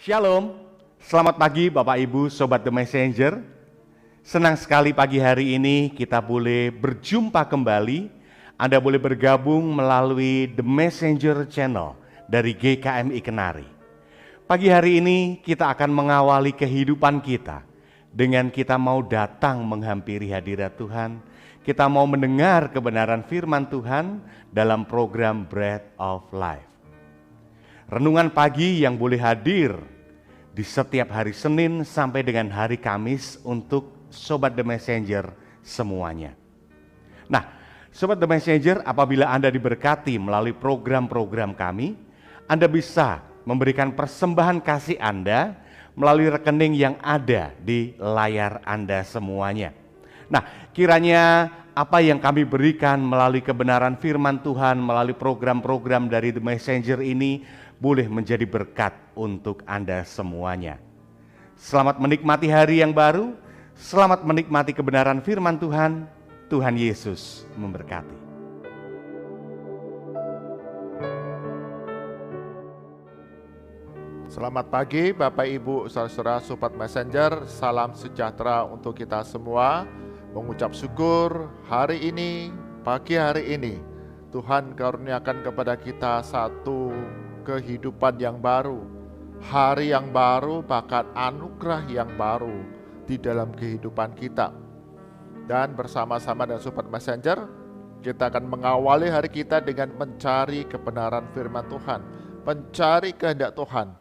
Shalom, selamat pagi Bapak Ibu Sobat The Messenger. Senang sekali pagi hari ini kita boleh berjumpa kembali. Anda boleh bergabung melalui The Messenger Channel dari GKMI Kenari. Pagi hari ini kita akan mengawali kehidupan kita dengan kita mau datang menghampiri hadirat Tuhan. Kita mau mendengar kebenaran firman Tuhan dalam program Bread of Life. Renungan pagi yang boleh hadir di setiap hari Senin sampai dengan hari Kamis untuk Sobat The Messenger semuanya. Nah, Sobat The Messenger, apabila Anda diberkati melalui program-program kami, Anda bisa memberikan persembahan kasih Anda melalui rekening yang ada di layar Anda semuanya. Nah, kiranya apa yang kami berikan melalui kebenaran firman Tuhan, melalui program-program dari The Messenger ini boleh menjadi berkat untuk Anda semuanya. Selamat menikmati hari yang baru, selamat menikmati kebenaran firman Tuhan. Tuhan Yesus memberkati. Selamat pagi Bapak Ibu saudara-saudara Sobat Messenger, salam sejahtera untuk kita semua. Mengucap syukur hari ini, pagi hari ini Tuhan karuniakan kepada kita satu kehidupan yang baru, hari yang baru, bahkan anugerah yang baru di dalam kehidupan kita. Dan bersama-sama dengan Sobat Messenger, kita akan mengawali hari kita dengan mencari kebenaran firman Tuhan, mencari kehendak Tuhan.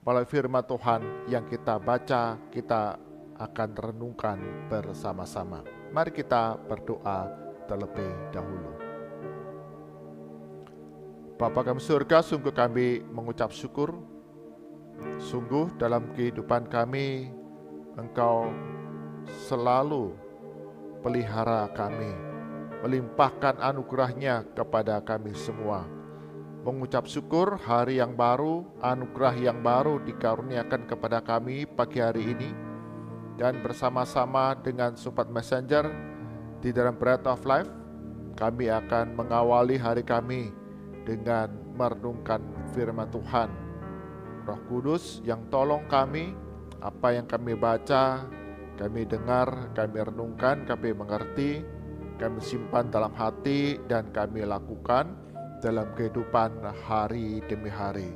Melalui firman Tuhan yang kita baca, kita akan renungkan bersama-sama. Mari kita berdoa terlebih dahulu. Bapa kami surga, sungguh kami mengucap syukur. Sungguh dalam kehidupan kami, Engkau selalu pelihara kami, melimpahkan anugerahnya kepada kami semua. Mengucap syukur hari yang baru, anugerah yang baru dikaruniakan kepada kami pagi hari ini. Dan bersama-sama dengan Sobat Messenger di dalam Bread of Life, kami akan mengawali hari kami dengan merenungkan firman Tuhan. Roh Kudus yang tolong kami, apa yang kami baca, kami dengar, kami renungkan, kami mengerti, kami simpan dalam hati dan kami lakukan dalam kehidupan hari demi hari.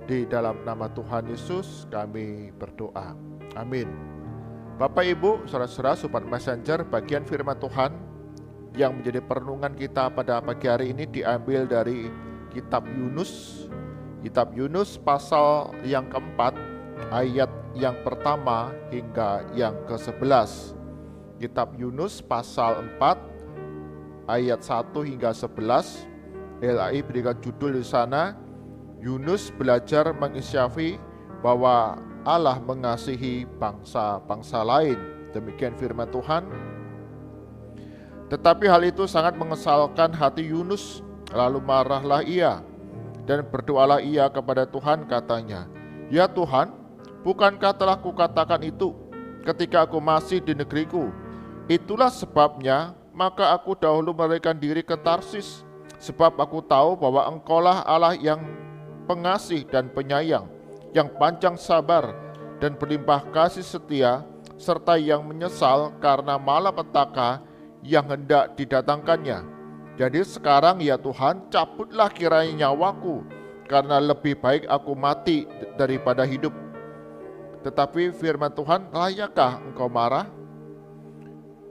Di dalam nama Tuhan Yesus kami berdoa. Amin. Bapak Ibu, saudara-saudara Sobat Messenger, bagian firman Tuhan yang menjadi perenungan kita pada pagi hari ini diambil dari Kitab Yunus. Kitab Yunus pasal yang keempat, ayat yang pertama hingga yang ke-11. Kitab Yunus pasal 4, ayat 1 hingga 11. LAI berikan judul di sana, Yunus belajar menginsyafi bahwa Allah mengasihi bangsa-bangsa lain. Demikian firman Tuhan. Tetapi hal itu sangat mengesalkan hati Yunus. Lalu marahlah ia dan berdoalah ia kepada Tuhan, katanya, "Ya Tuhan, bukankah telah kukatakan itu ketika aku masih di negeriku? Itulah sebabnya maka aku dahulu melarikan diri ke Tarsis, sebab aku tahu bahwa Engkaulah Allah yang pengasih dan penyayang, yang panjang sabar dan berlimpah kasih setia, serta yang menyesal karena malapetaka yang hendak didatangkannya. Jadi sekarang ya Tuhan, cabutlah kiranya nyawaku, karena lebih baik aku mati daripada hidup." Tetapi firman Tuhan, "Layakkah engkau marah?"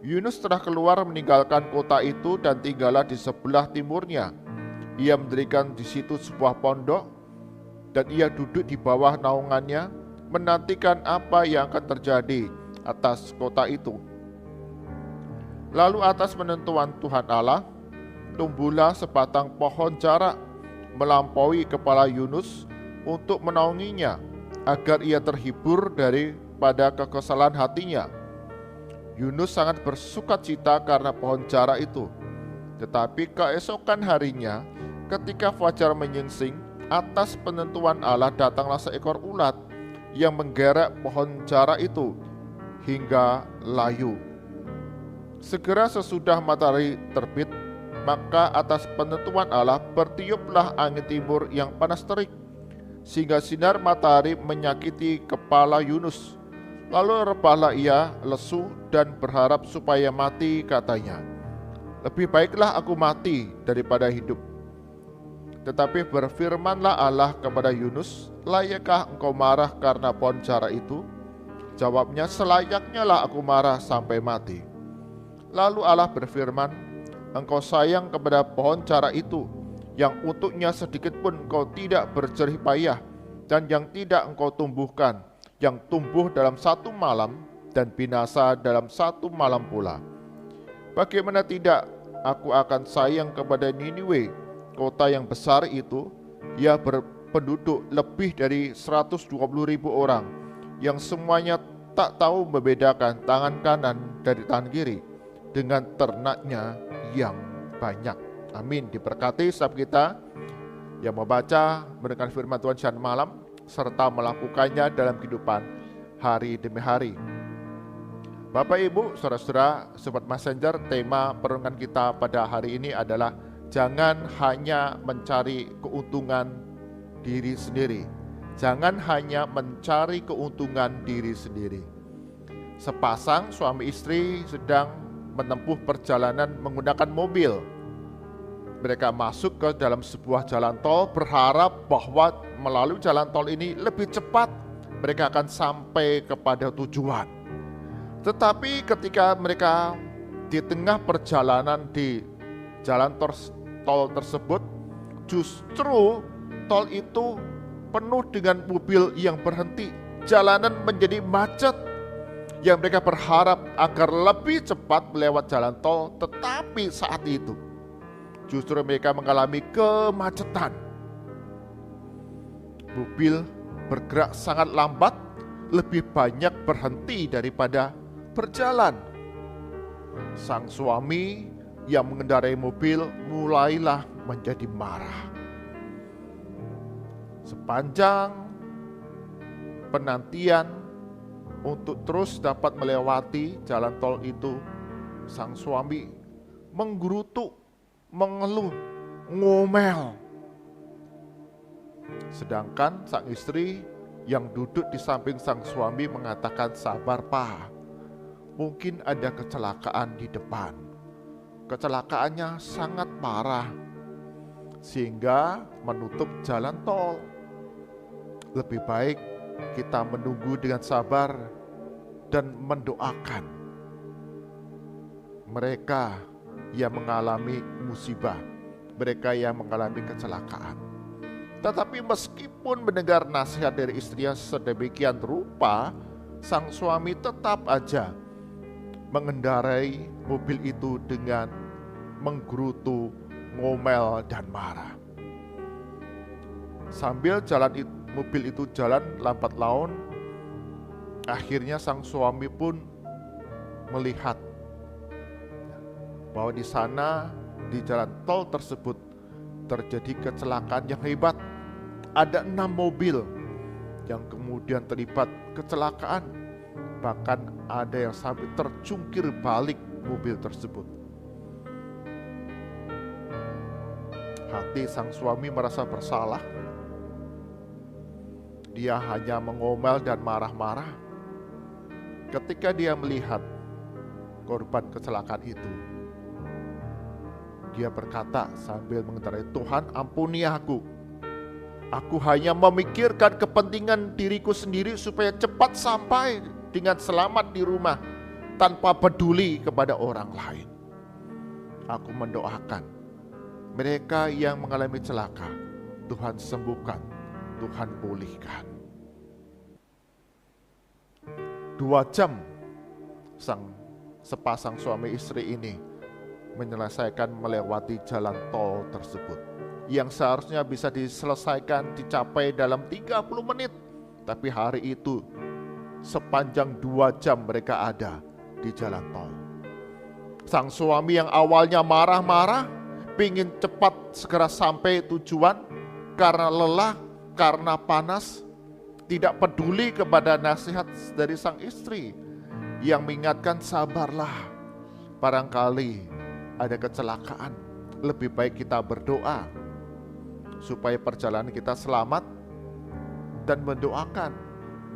Yunus telah keluar meninggalkan kota itu dan tinggallah di sebelah timurnya. Ia mendirikan di situ sebuah pondok, dan ia duduk di bawah naungannya, menantikan apa yang akan terjadi atas kota itu. Lalu atas penentuan Tuhan Allah, tumbuhlah sebatang pohon jarak melampaui kepala Yunus untuk menaunginya, agar ia terhibur daripada kekesalan hatinya. Yunus sangat bersukacita karena pohon jarak itu. Tetapi keesokan harinya, ketika fajar menyingsing, atas penentuan Allah datanglah seekor ulat yang menggerek pohon jarak itu hingga layu. Segera sesudah matahari terbit, maka atas penentuan Allah bertiuplah angin timur yang panas terik. sehingga sinar matahari menyakiti kepala Yunus. Lalu rebahlah ia lesu dan berharap supaya mati, katanya, lebih baiklah aku mati daripada hidup. Tetapi berfirmanlah Allah kepada Yunus, layakkah engkau marah karena pohon cara itu? Jawabnya, selayaknya lah aku marah sampai mati. Lalu Allah berfirman, engkau sayang kepada pohon cara itu, yang untuknya sedikit pun engkau tidak berjerih payah, dan yang tidak engkau tumbuhkan, yang tumbuh dalam satu malam dan binasa dalam satu malam pula. Bagaimana tidak aku akan sayang kepada Niniwe, kota yang besar itu, ia berpenduduk lebih dari 120.000 orang, yang semuanya tak tahu membedakan tangan kanan dari tangan kiri, dengan ternaknya yang banyak. Amin. Diberkati setiap kita yang membaca, mendengar firman Tuhan siang malam, serta melakukannya dalam kehidupan hari demi hari. Bapak, Ibu, saudara-saudara, Sobat Messenger, tema perenungan kita pada hari ini adalah jangan hanya mencari keuntungan diri sendiri. Jangan hanya mencari keuntungan diri sendiri. Sepasang suami istri sedang menempuh perjalanan menggunakan mobil. Mereka masuk ke dalam sebuah jalan tol berharap bahwa melalui jalan tol ini lebih cepat mereka akan sampai kepada tujuan. Tetapi ketika mereka di tengah perjalanan di jalan tol tersebut, justru tol itu penuh dengan mobil yang berhenti. Jalanan menjadi macet. Yang mereka berharap agar lebih cepat melewati jalan tol, tetapi saat itu justru mereka mengalami kemacetan. Mobil bergerak sangat lambat, lebih banyak berhenti daripada berjalan. Sang suami yang mengendarai mobil mulailah menjadi marah. Sepanjang penantian untuk terus dapat melewati jalan tol itu, sang suami menggerutu, mengeluh, ngomel. Sedangkan sang istri yang duduk di samping sang suami mengatakan, sabar Pak, mungkin ada kecelakaan di depan. Kecelakaannya sangat parah, sehingga menutup jalan tol. Lebih baik kita menunggu dengan sabar dan mendoakan mereka yang mengalami musibah, mereka yang mengalami kecelakaan. Tetapi meskipun mendengar nasihat dari istrinya sedemikian rupa, sang suami tetap aja mengendarai mobil itu dengan menggerutu, ngomel, dan marah. Sambil mobil itu jalan lambat laun, akhirnya sang suami pun melihat bahwa di sana, di jalan tol tersebut terjadi kecelakaan yang hebat. Ada 6 mobil yang kemudian terlibat kecelakaan. Bahkan ada yang sampai terjungkir balik mobil tersebut. Hati sang suami merasa bersalah. Dia hanya mengomel dan marah-marah ketika dia melihat korban kecelakaan itu. Dia berkata sambil mengendarai, Tuhan ampuni aku. Aku hanya memikirkan kepentingan diriku sendiri supaya cepat sampai dengan selamat di rumah tanpa peduli kepada orang lain. Aku mendoakan mereka yang mengalami celaka, Tuhan sembuhkan, Tuhan pulihkan. 2 jam sepasang suami istri ini menyelesaikan melewati jalan tol tersebut, yang seharusnya bisa diselesaikan, dicapai dalam 30 menit. Tapi hari itu sepanjang 2 jam mereka ada di jalan tol. Sang suami yang awalnya marah-marah, pingin cepat segera sampai tujuan, karena lelah, karena panas, tidak peduli kepada nasihat dari sang istri yang mengingatkan, sabarlah, barangkali ada kecelakaan, lebih baik kita berdoa supaya perjalanan kita selamat dan mendoakan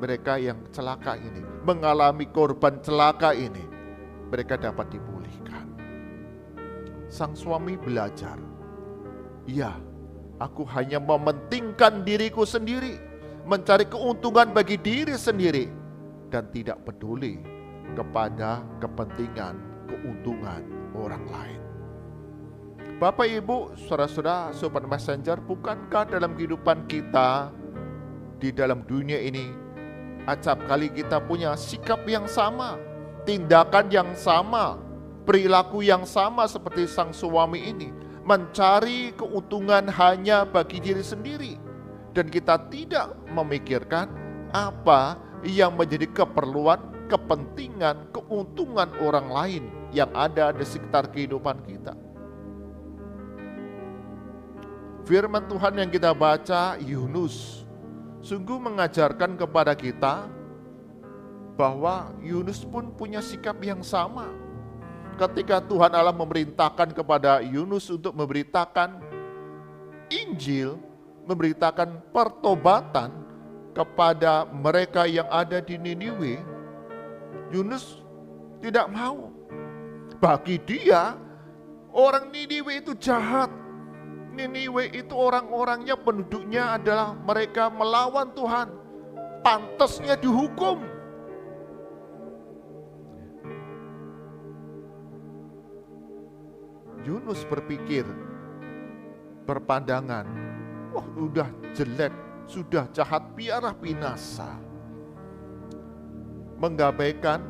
mereka yang celaka ini, mengalami korban celaka ini, mereka dapat dipulihkan. Sang suami belajar, ya, aku hanya mementingkan diriku sendiri, mencari keuntungan bagi diri sendiri, dan tidak peduli kepada kepentingan, keuntungan orang lain. Bapak, Ibu, saudara-saudara, Sobat Messenger, bukankah dalam kehidupan kita di dalam dunia ini, acap kali kita punya sikap yang sama, tindakan yang sama, perilaku yang sama seperti sang suami ini, mencari keuntungan hanya bagi diri sendiri, dan kita tidak memikirkan apa yang menjadi keperluan, kepentingan, keuntungan orang lain yang ada di sekitar kehidupan kita. Firman Tuhan yang kita baca, Yunus, sungguh mengajarkan kepada kita bahwa Yunus pun punya sikap yang sama. Ketika Tuhan Allah memerintahkan kepada Yunus untuk memberitakan Injil, memberitakan pertobatan kepada mereka yang ada di Niniwe, Yunus tidak mau. Bagi dia, orang Niniwe itu jahat. Niniwe itu orang-orangnya, penduduknya adalah mereka melawan Tuhan, pantasnya dihukum. Yunus berpikir, berpandangan, wah udah jelek, sudah jahat, biarlah binasa. Menggabaikan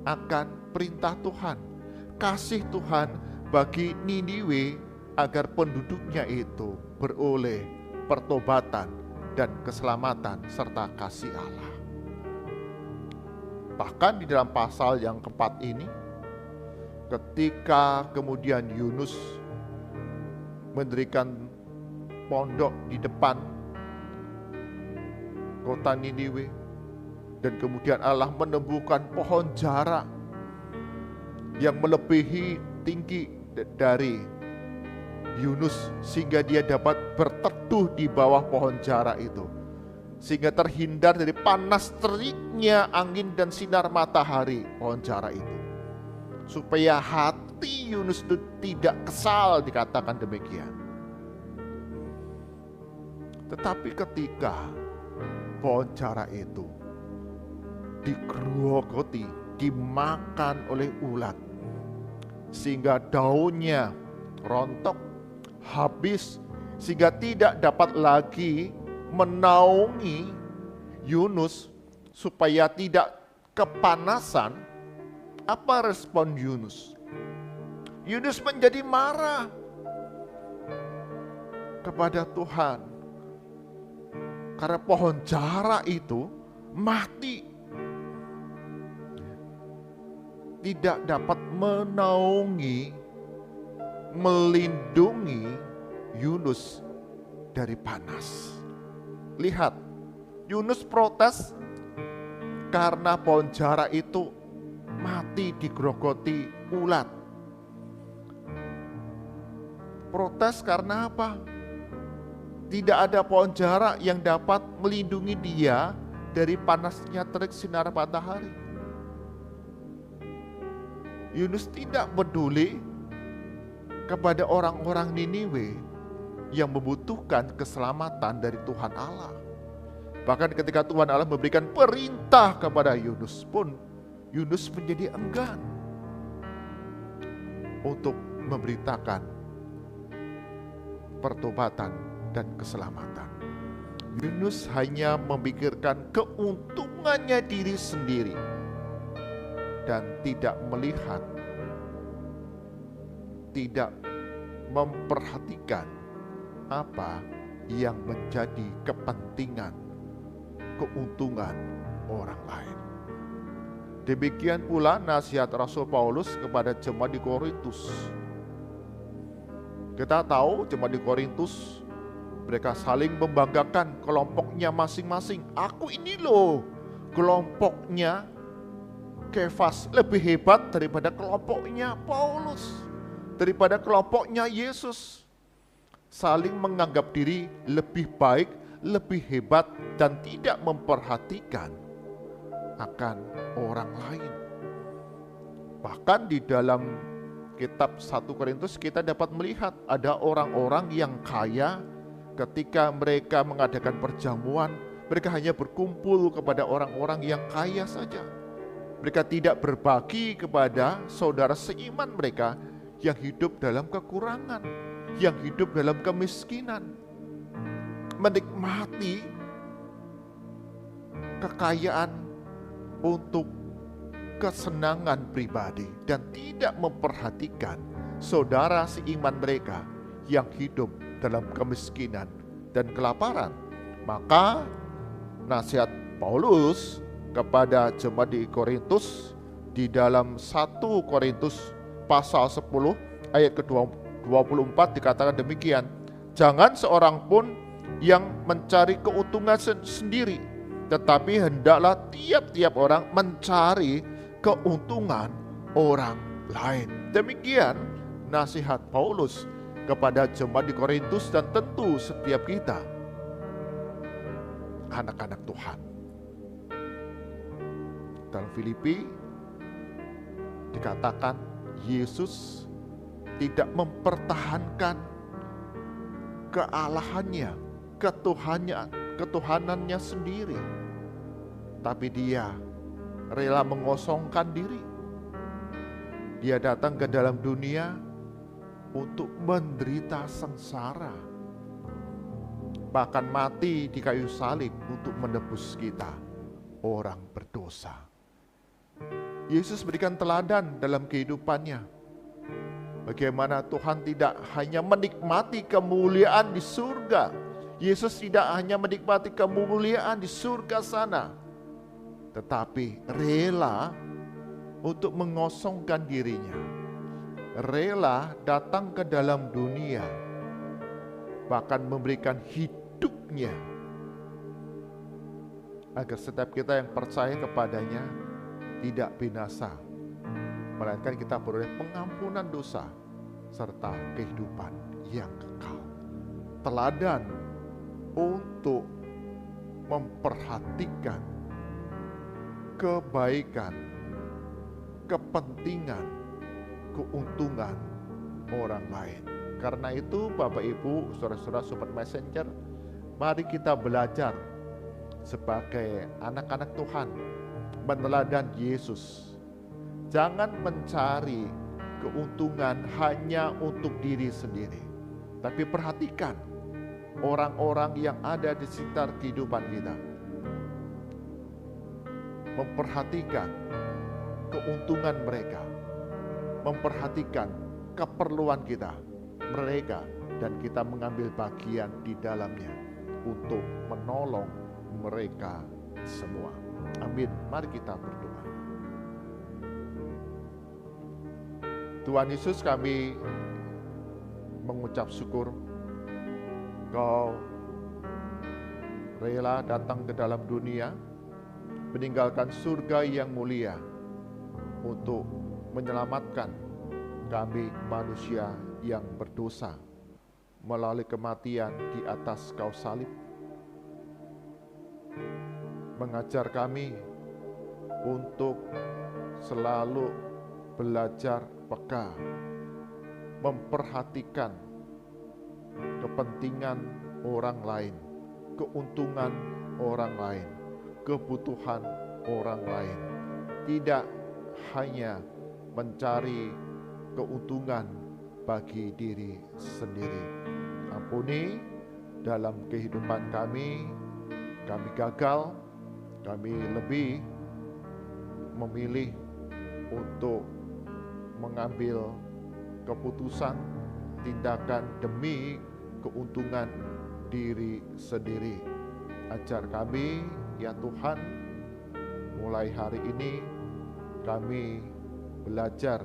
akan perintah Tuhan, kasih Tuhan bagi Niniwe, agar penduduknya itu beroleh pertobatan dan keselamatan serta kasih Allah. Bahkan di dalam pasal yang keempat ini, ketika kemudian Yunus mendirikan pondok di depan kota Niniwe, dan kemudian Allah menemukan pohon jara yang melebihi tinggi dari Yunus, sehingga dia dapat berteduh di bawah pohon jara itu, sehingga terhindar dari panas teriknya angin dan sinar matahari pohon jara itu, supaya hati Yunus itu tidak kesal, dikatakan demikian. Tetapi ketika pohon jara itu digerogoti, dimakan oleh ulat, sehingga daunnya rontok, habis, sehingga tidak dapat lagi menaungi Yunus supaya tidak kepanasan. Apa respon Yunus? Yunus menjadi marah kepada Tuhan karena pohon jara itu mati, tidak dapat menaungi, melindungi Yunus dari panas. Lihat, Yunus protes karena pohon jara itu mati digerogoti ulat. Protes karena apa? Tidak ada pohon jara yang dapat melindungi dia dari panasnya terik sinar matahari. Yunus tidak peduli kepada orang-orang Niniwe yang membutuhkan keselamatan dari Tuhan Allah. Bahkan ketika Tuhan Allah memberikan perintah kepada Yunus pun, Yunus menjadi enggan untuk memberitakan pertobatan dan keselamatan. Yunus hanya memikirkan keuntungannya diri sendiri dan tidak melihat, tidak memperhatikan apa yang menjadi kepentingan, keuntungan orang lain. Demikian pula nasihat Rasul Paulus kepada jemaat di Korintus. Kita tahu jemaat di Korintus, mereka saling membanggakan kelompoknya masing-masing. Aku ini loh, kelompoknya Kefas lebih hebat daripada kelompoknya Paulus, daripada kelompoknya Yesus. Saling menganggap diri lebih baik, lebih hebat dan tidak memperhatikan akan orang lain. Bahkan di dalam kitab 1 Korintus kita dapat melihat ada orang-orang yang kaya, ketika mereka mengadakan perjamuan, mereka hanya berkumpul kepada orang-orang yang kaya saja. Mereka tidak berbagi kepada saudara seiman mereka yang hidup dalam kekurangan, yang hidup dalam kemiskinan. Menikmati kekayaan untuk kesenangan pribadi dan tidak memperhatikan saudara seiman mereka yang hidup dalam kemiskinan dan kelaparan. Maka nasihat Paulus kepada jemaat di Korintus di dalam 1 Korintus pasal 10 ayat ke-24 dikatakan demikian, jangan seorang pun yang mencari keuntungan sendiri, tetapi hendaklah tiap-tiap orang mencari keuntungan orang lain. Demikian nasihat Paulus kepada jemaat di Korintus dan tentu setiap kita, anak-anak Tuhan. Dalam Filipi dikatakan Yesus tidak mempertahankan kealahannya, ketuhanannya sendiri, tapi dia rela mengosongkan diri. Dia datang ke dalam dunia untuk menderita sengsara, bahkan mati di kayu salib untuk menebus kita, orang berdosa. Yesus berikan teladan dalam kehidupannya, bagaimana Tuhan tidak hanya menikmati kemuliaan di surga. Yesus tidak hanya menikmati kemuliaan di surga sana, tetapi rela untuk mengosongkan dirinya, rela datang ke dalam dunia, bahkan memberikan hidupnya, agar setiap kita yang percaya kepadanya tidak binasa, melainkan kita beroleh pengampunan dosa serta kehidupan yang kekal. Teladan untuk memperhatikan kebaikan, kepentingan, keuntungan orang lain. Karena itu Bapak Ibu, saudara-saudara Sobat Messenger, mari kita belajar sebagai anak-anak Tuhan meneladan Yesus. Jangan mencari keuntungan hanya untuk diri sendiri, tapi perhatikan orang-orang yang ada di sekitar kehidupan kita. Memperhatikan keuntungan mereka, memperhatikan keperluan mereka, dan kita mengambil bagian di dalamnya untuk menolong mereka semua. Amin. Mari kita berdoa. Tuhan Yesus, kami mengucap syukur Kau rela datang ke dalam dunia, meninggalkan surga yang mulia untuk menyelamatkan kami manusia yang berdosa melalui kematian di atas kayu salib. Mengajar kami untuk selalu belajar peka, memperhatikan kepentingan orang lain, keuntungan orang lain, kebutuhan orang lain, tidak hanya mencari keuntungan bagi diri sendiri. Ampuni dalam kehidupan kami gagal, kami lebih memilih untuk mengambil keputusan, tindakan demi keuntungan diri sendiri. Ajar kami ya Tuhan, mulai hari ini kami belajar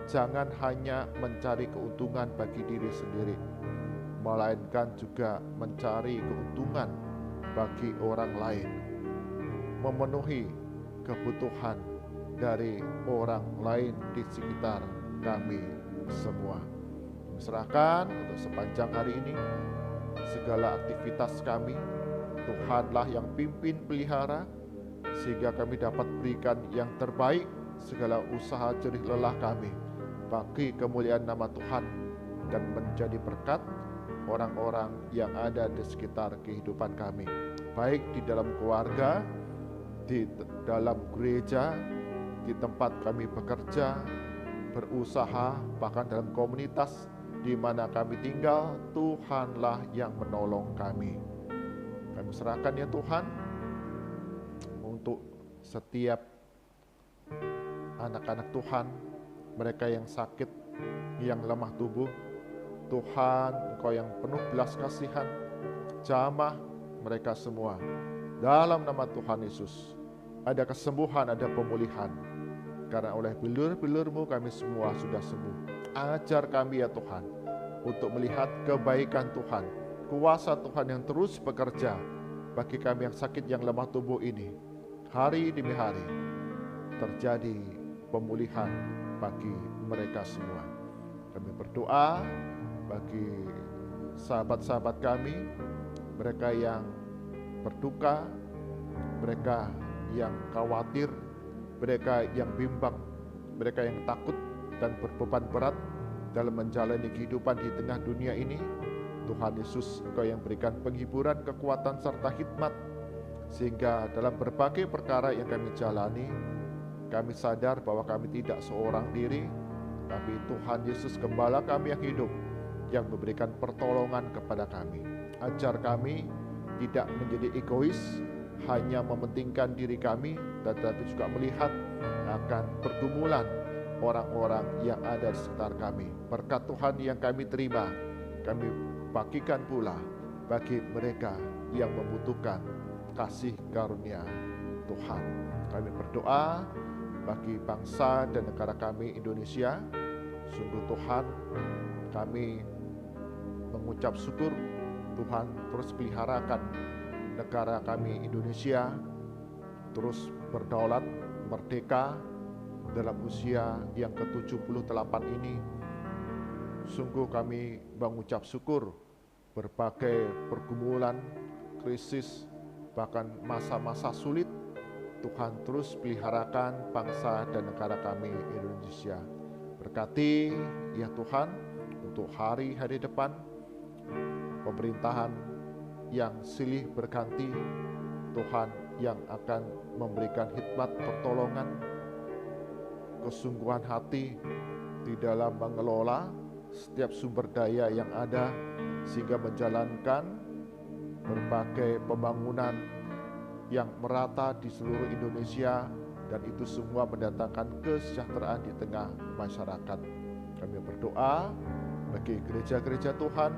jangan hanya mencari keuntungan bagi diri sendiri, melainkan juga mencari keuntungan bagi orang lain, memenuhi kebutuhan dari orang lain di sekitar kami semua. Serahkan untuk sepanjang hari ini, segala aktivitas kami. Tuhanlah yang pimpin pelihara, sehingga kami dapat berikan yang terbaik segala usaha jerih lelah kami bagi kemuliaan nama Tuhan dan menjadi berkat orang-orang yang ada di sekitar kehidupan kami, baik di dalam keluarga, di dalam gereja, di tempat kami bekerja, berusaha, bahkan dalam komunitas di mana kami tinggal. Tuhanlah yang menolong kami. Kami serahkan ya Tuhan untuk setiap anak-anak Tuhan, mereka yang sakit, yang lemah tubuh. Tuhan, Engkau yang penuh belas kasihan, jamah mereka semua. Dalam nama Tuhan Yesus, ada kesembuhan, ada pemulihan. Karena oleh bilur-bilur-Mu kami semua sudah sembuh. Ajar kami ya Tuhan, untuk melihat kebaikan Tuhan, kuasa Tuhan yang terus bekerja bagi kami yang sakit, yang lemah tubuh ini. Hari demi hari terjadi pemulihan bagi mereka semua. Kami berdoa bagi sahabat-sahabat kami, mereka yang berduka, mereka yang khawatir, mereka yang bimbang, mereka yang takut dan berbeban berat dalam menjalani kehidupan di tengah dunia ini. Tuhan Yesus, Engkau yang berikan penghiburan, kekuatan, serta hikmat, sehingga dalam berbagai perkara yang kami jalani, kami sadar bahwa kami tidak seorang diri, tapi Tuhan Yesus Gembala kami yang hidup, yang memberikan pertolongan kepada kami. Ajar kami tidak menjadi egois, hanya mementingkan diri kami, tetapi juga melihat akan pergumulan orang-orang yang ada di sekitar kami. Berkat Tuhan yang kami terima, kami bagikan pula bagi mereka yang membutuhkan kasih karunia Tuhan. Kami berdoa bagi bangsa dan negara kami Indonesia. Sungguh Tuhan, kami mengucap syukur Tuhan terus peliharakan negara kami Indonesia terus berdaulat, merdeka dalam usia yang ke-78 ini. Sungguh kami mengucap syukur berbagai pergumulan, krisis, bahkan masa-masa sulit, Tuhan terus peliharakan bangsa dan negara kami Indonesia. Berkati ya Tuhan untuk hari-hari depan, pemerintahan yang silih berganti, Tuhan yang akan memberikan hikmat pertolongan, kesungguhan hati di dalam mengelola setiap sumber daya yang ada, sehingga menjalankan berbagai pembangunan yang merata di seluruh Indonesia, dan itu semua mendatangkan kesejahteraan di tengah masyarakat. Kami berdoa bagi gereja-gereja Tuhan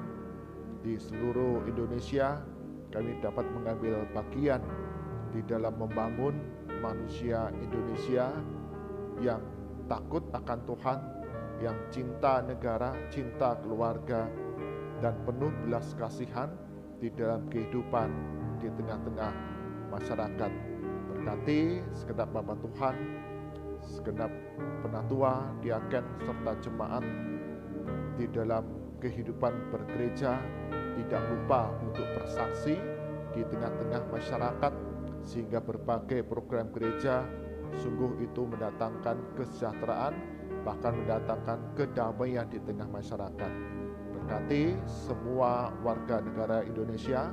di seluruh Indonesia, kami dapat mengambil bagian di dalam membangun manusia Indonesia yang takut akan Tuhan, yang cinta negara, cinta keluarga, dan penuh belas kasihan di dalam kehidupan di tengah-tengah masyarakat. Berkati segenap hamba Tuhan, segenap penatua, diaken, serta jemaat di dalam kehidupan bergereja, tidak lupa untuk bersaksi di tengah-tengah masyarakat, sehingga berbagai program gereja sungguh itu mendatangkan kesejahteraan, bahkan mendatangkan kedamaian di tengah masyarakat. Berkati semua warga negara Indonesia,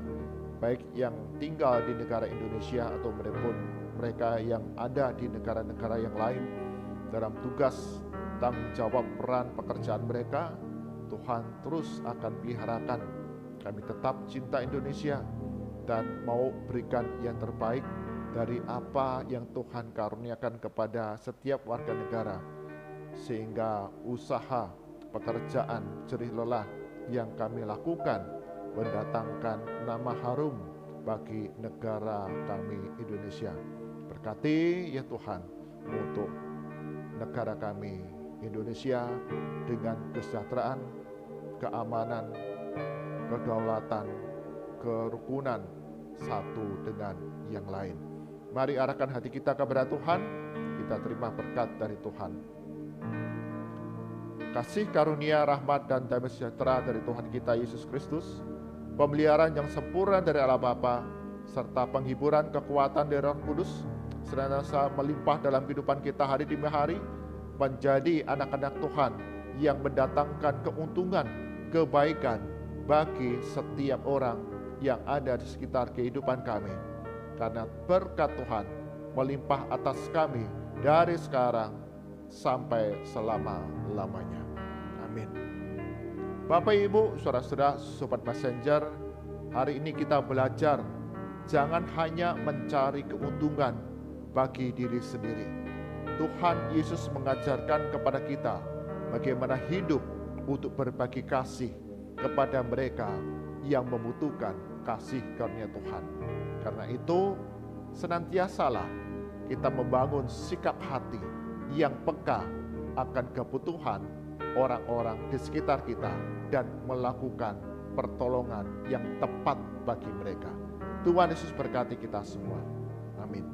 baik yang tinggal di negara Indonesia atau mereka yang ada di negara-negara yang lain, dalam tugas, tanggung jawab, peran, pekerjaan mereka, Tuhan terus akan peliharakan. Kami tetap cinta Indonesia dan mau berikan yang terbaik dari apa yang Tuhan karuniakan kepada setiap warga negara, sehingga usaha, pekerjaan, jerih lelah yang kami lakukan mendatangkan nama harum bagi negara kami Indonesia. Berkati ya Tuhan untuk negara kami Indonesia dengan kesejahteraan, keamanan, kedaulatan, kerukunan satu dengan yang lain. Mari arahkan hati kita kepada Tuhan, kita terima berkat dari Tuhan. Kasih karunia, rahmat, dan damai sejahtera dari Tuhan kita Yesus Kristus, pemeliharaan yang sempurna dari Allah Bapa, serta penghiburan kekuatan dari Roh Kudus, senantiasa melimpah dalam kehidupan kita hari demi hari, menjadi anak-anak Tuhan yang mendatangkan keuntungan, kebaikan bagi setiap orang yang ada di sekitar kehidupan kami. Karena berkat Tuhan melimpah atas kami dari sekarang sampai selama-lamanya. Amin. Bapak, Ibu, saudara-saudara, Sobat Messenger, hari ini kita belajar jangan hanya mencari keuntungan bagi diri sendiri. Tuhan Yesus mengajarkan kepada kita bagaimana hidup untuk berbagi kasih kepada mereka yang membutuhkan kasih karunia Tuhan. Karena itu, senantiasalah kita membangun sikap hati yang peka akan kebutuhan orang-orang di sekitar kita dan melakukan pertolongan yang tepat bagi mereka. Tuhan Yesus berkati kita semua. Amin.